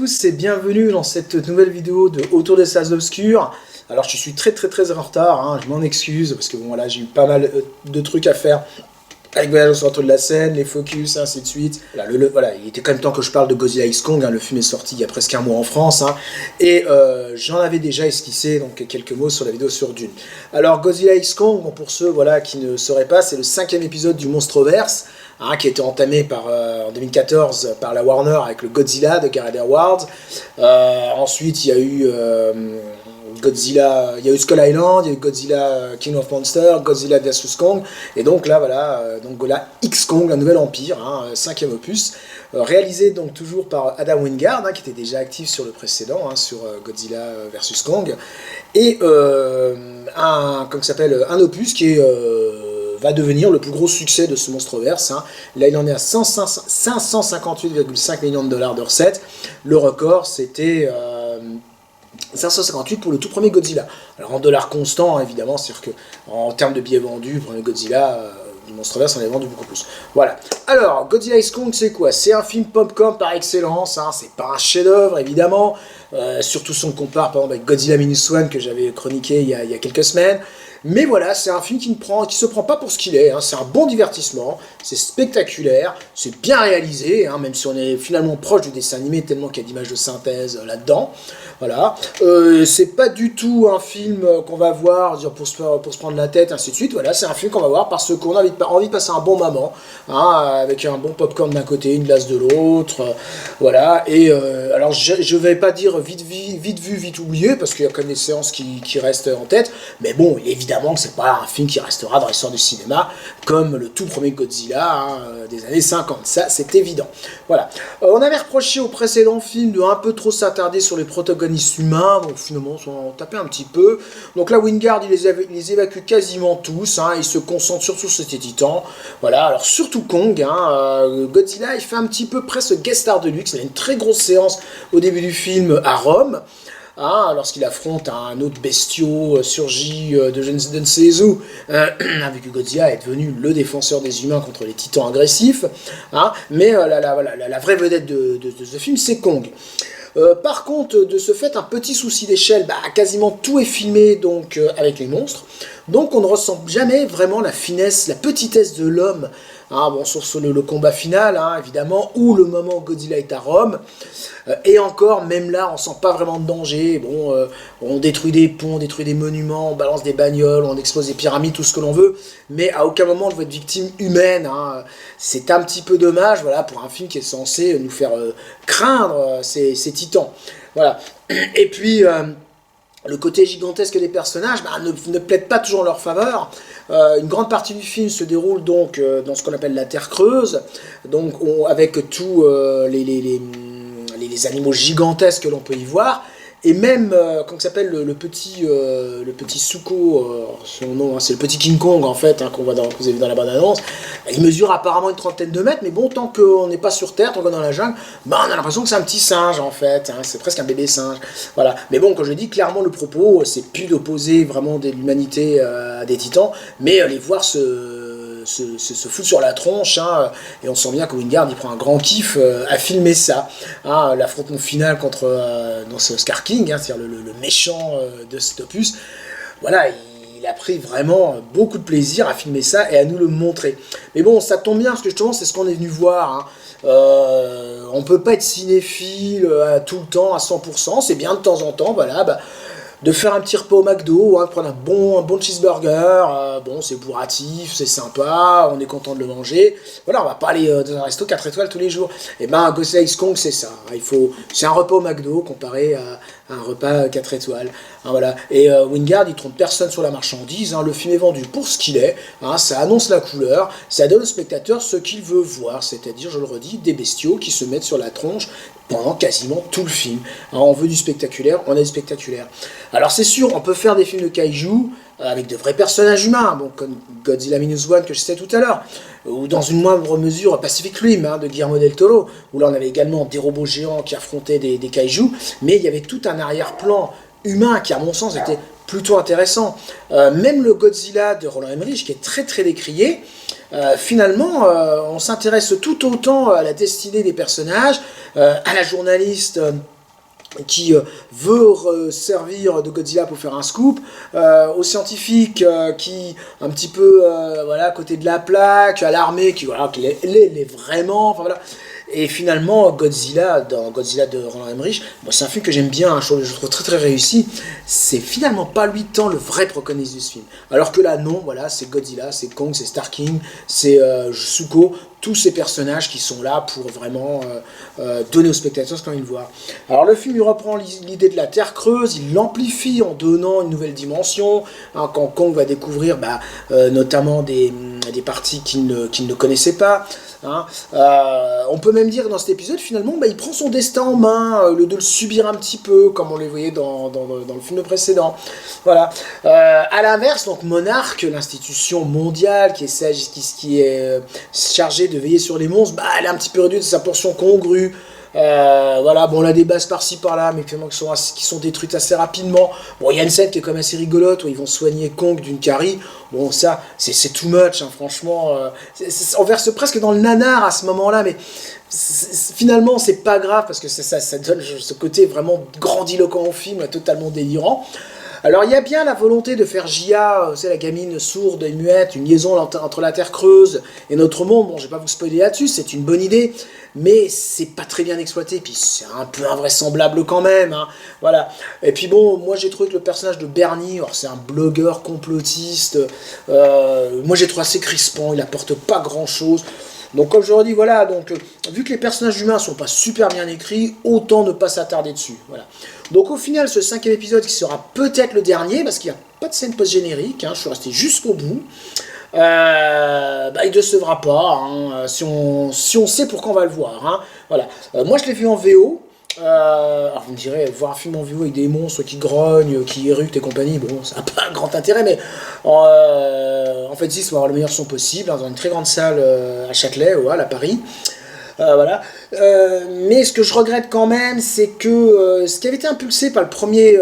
tous et bienvenue dans cette nouvelle vidéo de Autour des salles obscures. Alors je suis très en retard, hein, je m'en excuse parce que bon voilà, j'ai eu pas mal de trucs à faire avec Voyage au centre de la scène, les focus, ainsi de suite. Voilà, il était quand même temps que je parle de Godzilla X Kong, hein, le film est sorti il y a presque un mois en France, hein, et j'en avais déjà esquissé donc quelques mots sur la vidéo sur Dune. Alors Godzilla X Kong, bon, pour ceux voilà, qui ne sauraient pas, c'est le 5e épisode du Monstroverse, hein, qui a été entamé en 2014 par la Warner avec le Godzilla de Gareth Edwards. Ensuite il y a eu Godzilla, il y a eu Skull Island, il y a eu Godzilla King of Monsters, Godzilla vs Kong, et donc là voilà, donc Godzilla X Kong, un nouvel empire, hein, 5e opus, réalisé donc toujours par Adam Wingard, hein, qui était déjà actif sur le précédent, hein, sur Godzilla vs Kong, et un opus qui va devenir le plus gros succès de ce Monstroverse, hein. Là il en est à 558,5 millions de dollars de recettes, le record c'était 558 pour le tout premier Godzilla. Alors en dollars constants, évidemment, c'est-à-dire qu'en termes de billets vendus, le premier Godzilla du Monstroverse, on a vendu beaucoup plus. Voilà. Alors, Godzilla X Kong, c'est quoi? C'est un film popcorn par excellence, hein. C'est pas un chef-d'œuvre, évidemment. Surtout si on le compare, par exemple, avec Godzilla Minus One, que j'avais chroniqué il y a quelques semaines. Mais voilà, c'est un film qui se prend pas pour ce qu'il est, hein. C'est un bon divertissement, c'est spectaculaire, c'est bien réalisé, hein, même si on est finalement proche du dessin animé, tellement qu'il y a d'images de synthèse là-dedans. Voilà. C'est pas du tout un film qu'on va voir pour se prendre la tête, ainsi de suite. Voilà, c'est un film qu'on va voir parce qu'on a envie de passer un bon moment, hein, avec un bon popcorn d'un côté, une glace de l'autre. Voilà. Et alors, je vais pas dire vite vu, vite oublié, parce qu'il y a quand même des séances qui restent en tête. Mais bon, évidemment que c'est pas un film qui restera dans l'histoire du cinéma, comme le tout premier Godzilla, hein, des années 50. Ça, c'est évident. Voilà. On avait reproché au précédent film de un peu trop s'attarder sur les protagonistes humains, donc finalement on tapait un petit peu. Donc là Wingard il les évacue quasiment tous, hein, il se concentre surtout sur ses titans. Voilà, alors surtout Kong, hein, Godzilla il fait un petit peu presque guest star de luxe, il a une très grosse séance au début du film à Rome. Hein, lorsqu'il affronte un autre bestiau surgi de je ne sais où, avec Godzilla est devenu le défenseur des humains contre les titans agressifs. Hein, mais la vraie vedette de ce film, c'est Kong. Par contre, de ce fait, un petit souci d'échelle, quasiment tout est filmé donc avec les monstres, donc on ne ressent jamais vraiment la finesse, la petitesse de l'homme, hein, bon, sauf sur le combat final, hein, évidemment, ou le moment où Godzilla est à Rome, et encore, même là, on sent pas vraiment de danger. Bon, on détruit des ponts, on détruit des monuments, on balance des bagnoles, on explose des pyramides, tout ce que l'on veut, mais à aucun moment on veut être victime humaine, hein. C'est un petit peu dommage, voilà, pour un film qui est censé nous faire craindre ces titans. Voilà. Et puis le côté gigantesque des personnages ne plaide pas toujours en leur faveur. Une grande partie du film se déroule donc dans ce qu'on appelle la Terre Creuse, donc avec tous les animaux gigantesques que l'on peut y voir. Et même, comment s'appelle le petit Suko, son nom, hein, c'est le petit King Kong en fait, hein, que vous avez vu dans la bande-annonce. Il mesure apparemment une trentaine de mètres, mais bon, tant qu'on n'est pas sur Terre, tant qu'on est dans la jungle, on a l'impression que c'est un petit singe en fait, hein, c'est presque un bébé singe. Voilà. Mais bon, comme je dis, clairement le propos, c'est plus d'opposer vraiment de l'humanité à des titans, mais les voir se foutre sur la tronche, hein, et on sent bien que Wingard il prend un grand kiff à filmer ça, hein, l'affrontement final contre dans ce Scar King, hein, c'est-à-dire le méchant de cet opus. Voilà, il a pris vraiment beaucoup de plaisir à filmer ça et à nous le montrer. Mais bon, ça tombe bien parce que justement c'est ce qu'on est venu voir, hein. On peut pas être cinéphile tout le temps à 100%, c'est bien de temps en temps, voilà, de faire un petit repas au McDo, hein, de prendre un bon cheeseburger, bon c'est bourratif, c'est sympa, on est content de le manger, voilà, on va pas aller dans un resto 4 étoiles tous les jours. Et Godzilla X Kong c'est ça, hein, c'est un repas au McDo comparé à un repas 4 étoiles, hein, voilà. Et Wingard il trompe personne sur la marchandise, hein, le film est vendu pour ce qu'il est, hein, ça annonce la couleur, ça donne au spectateur ce qu'il veut voir, c'est-à-dire, je le redis, des bestiaux qui se mettent sur la tronche pendant quasiment tout le film. Alors, on veut du spectaculaire, on a du spectaculaire. Alors c'est sûr, on peut faire des films de kaiju avec de vrais personnages humains, bon, comme Godzilla Minus One que je citais tout à l'heure, ou dans une moindre mesure Pacific Rim, hein, de Guillermo del Toro, où là on avait également des robots géants qui affrontaient des kaiju, mais il y avait tout un arrière-plan humain qui à mon sens était plutôt intéressant. Même le Godzilla de Roland Emmerich qui est très décrié, finalement, on s'intéresse tout autant à la destinée des personnages, à la journaliste qui veut servir de Godzilla pour faire un scoop, aux scientifiques qui un petit peu voilà, à côté de la plaque, à l'armée qui voilà, qui l'est vraiment, enfin voilà. Et finalement, Godzilla, dans Godzilla de Roland Emmerich, bon, c'est un film que j'aime bien, hein, je trouve très très réussi. C'est finalement pas lui tant le vrai protagoniste de ce film. Alors que là, non, voilà, c'est Godzilla, c'est Kong, c'est Starking, c'est Zuko, tous ces personnages qui sont là pour vraiment donner aux spectateurs ce qu'ils ont envie de voir. Alors le film, il reprend l'idée de la Terre creuse, il l'amplifie en donnant une nouvelle dimension, hein, quand Kong va découvrir notamment des parties qu'il ne connaissait pas. Hein. On peut même dire dans cet épisode, finalement, il prend son destin en main, de le subir un petit peu, comme on le voyait dans le film précédent. Voilà. À l'inverse, donc Monarch, l'institution mondiale qui est chargée de veiller sur les monstres, elle est un petit peu réduite de sa portion congrue. Voilà, bon, on a des bases par-ci par-là, mais finalement qui sont détruites assez rapidement. Bon, il y a une scène qui est quand même assez rigolote où ils vont soigner Kong d'une carie. Bon, ça, c'est too much, hein, franchement. On verse presque dans le nanar à ce moment-là, mais finalement, c'est pas grave parce que ça donne ce côté vraiment grandiloquent au film, totalement délirant. Alors il y a bien la volonté de faire Jia, c'est la gamine sourde et muette, une liaison entre la Terre creuse et notre monde. Bon, je vais pas vous spoiler là-dessus, c'est une bonne idée, mais c'est pas très bien exploité, puis c'est un peu invraisemblable quand même, hein. Voilà. Et puis bon, moi j'ai trouvé que le personnage de Bernie, alors c'est un blogueur complotiste, moi j'ai trouvé assez crispant, il apporte pas grand-chose. Donc comme je leur dis, voilà, donc vu que les personnages humains sont pas super bien écrits, autant ne pas s'attarder dessus. Voilà. Donc au final, ce 5e épisode qui sera peut-être le dernier, parce qu'il n'y a pas de scène post-générique, hein, je suis resté jusqu'au bout, il ne décevra pas, hein, si on sait pourquoi on va le voir. Hein. Voilà. Moi je l'ai vu en VO. Alors vous me direz, voir un film en VO avec des monstres qui grognent, qui éructent et compagnie, bon, ça n'a pas un grand intérêt, mais en fait, il faut avoir le meilleur son possible, hein, dans une très grande salle à Châtelet, à Paris. Voilà. Mais ce que je regrette quand même, c'est que ce qui avait été impulsé par le premier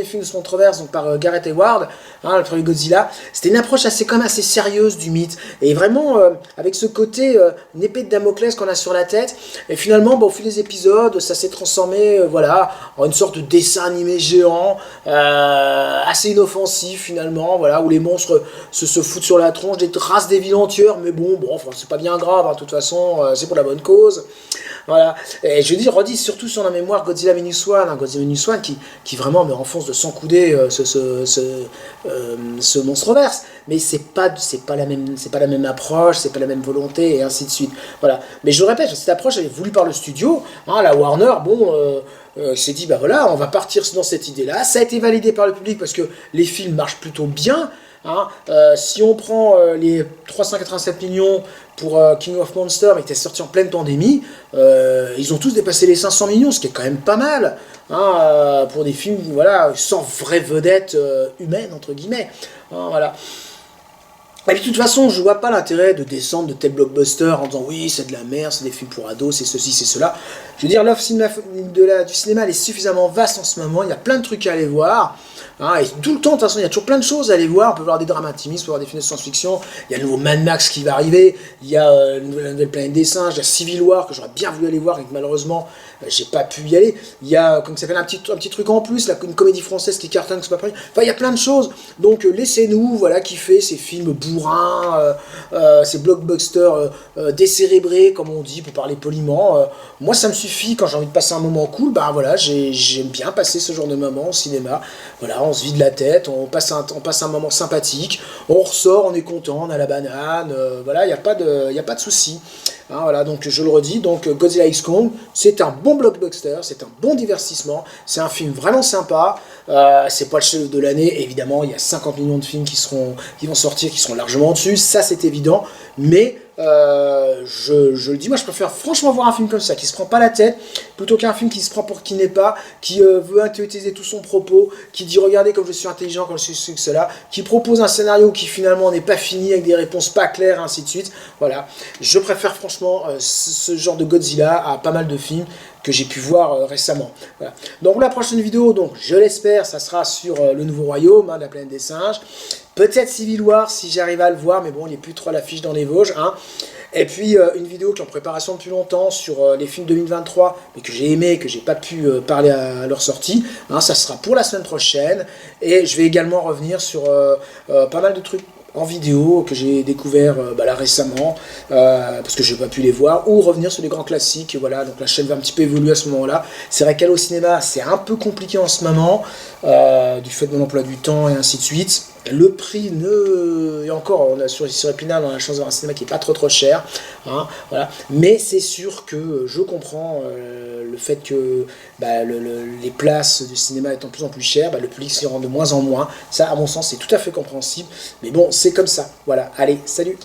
film de ce controverse, donc par Gareth Edwards, hein, le premier Godzilla, c'était une approche quand même assez sérieuse du mythe. Et vraiment, avec ce côté, une épée de Damoclès qu'on a sur la tête. Et finalement, au fil des épisodes, ça s'est transformé voilà, en une sorte de dessin animé géant, assez inoffensif finalement, voilà, où les monstres se foutent sur la tronche des races d'évidentieurs, mais bon, enfin, c'est pas bien grave, hein, de toute façon, c'est pour la bonne cause. Voilà. Et je redis surtout sur la mémoire Godzilla Minus One, hein, Godzilla Minus One qui vraiment me renfonce de 100 coudées ce monstroverse. Mais c'est pas la même approche, c'est pas la même volonté, et ainsi de suite. Voilà. Mais je répète, cette approche elle est voulue par le studio, hein, la Warner, s'est dit, voilà, on va partir dans cette idée-là. Ça a été validé par le public parce que les films marchent plutôt bien. Hein. Si on prend les 387 millions pour King of Monsters, mais qui était sorti en pleine pandémie, ils ont tous dépassé les 500 millions, ce qui est quand même pas mal, hein, pour des films voilà, sans vraie vedette humaine, entre guillemets. Hein, voilà. Et puis de toute façon, je vois pas l'intérêt de descendre de tel blockbuster en disant oui, c'est de la merde, c'est des films pour ados, c'est ceci, c'est cela. Je veux dire, l'offre du cinéma elle est suffisamment vaste en ce moment, il y a plein de trucs à aller voir. Hein, et tout le temps, de toute façon, il y a toujours plein de choses à aller voir. On peut voir des drames intimistes, on peut voir des films de science-fiction. Il y a le nouveau Mad Max qui va arriver. Il y a la nouvelle Planète des Singes. Il y a Civil War que j'aurais bien voulu aller voir et que malheureusement, j'ai pas pu y aller. Il y a, comme ça s'appelle, un petit truc en plus, une comédie française qui cartonne, que c'est pas pareil. Enfin, il y a plein de choses. Donc, laissez-nous, voilà, kiffer ces films bourrins, ces blockbusters décérébrés, comme on dit, pour parler poliment. Moi, ça me suffit quand j'ai envie de passer un moment cool. Voilà, j'aime bien passer ce genre de moment au cinéma. Voilà, on se vide la tête, on passe un moment sympathique, on ressort, on est content, on a la banane, voilà, il n'y a pas de souci. Hein, voilà, donc je le redis, donc Godzilla X Kong, c'est un bon blockbuster, c'est un bon divertissement, c'est un film vraiment sympa, c'est pas le chef de l'année, évidemment, il y a 50 millions de films qui vont sortir, qui seront largement dessus, ça c'est évident, mais je le dis, moi je préfère franchement voir un film comme ça, qui se prend pas la tête, plutôt qu'un film qui se prend pour qui n'est pas, qui veut intellectualiser tout son propos, qui dit regardez comme je suis intelligent, comme je suis cela, qui propose un scénario qui finalement n'est pas fini, avec des réponses pas claires, ainsi de suite. Voilà, je préfère franchement ce genre de Godzilla à pas mal de films que j'ai pu voir récemment. Voilà. Donc la prochaine vidéo, donc je l'espère, ça sera sur le Nouveau Royaume, hein, de la Planète des Singes. Peut-être Civil War si j'arrive à le voir, mais bon, il n'est plus trop à l'affiche dans les Vosges. Hein. Et puis une vidéo qui est en préparation depuis longtemps sur les films 2023, mais que j'ai aimé, que j'ai pas pu parler à leur sortie. Hein, ça sera pour la semaine prochaine. Et je vais également revenir sur pas mal de trucs en vidéo que j'ai découvert là récemment, parce que je n'ai pas pu les voir, ou revenir sur les grands classiques. Voilà, donc la chaîne va un petit peu évoluer à ce moment-là. C'est vrai qu'aller au cinéma, c'est un peu compliqué en ce moment, du fait de mon emploi du temps et ainsi de suite. Le prix et encore, on a sur Épinal, on a la chance d'avoir un cinéma qui est pas trop cher, hein, voilà. Mais c'est sûr que je comprends le fait que les places du cinéma étant de plus en plus chères, le public s'y rend de moins en moins. Ça, à mon sens, c'est tout à fait compréhensible. Mais bon, c'est comme ça. Voilà. Allez, salut.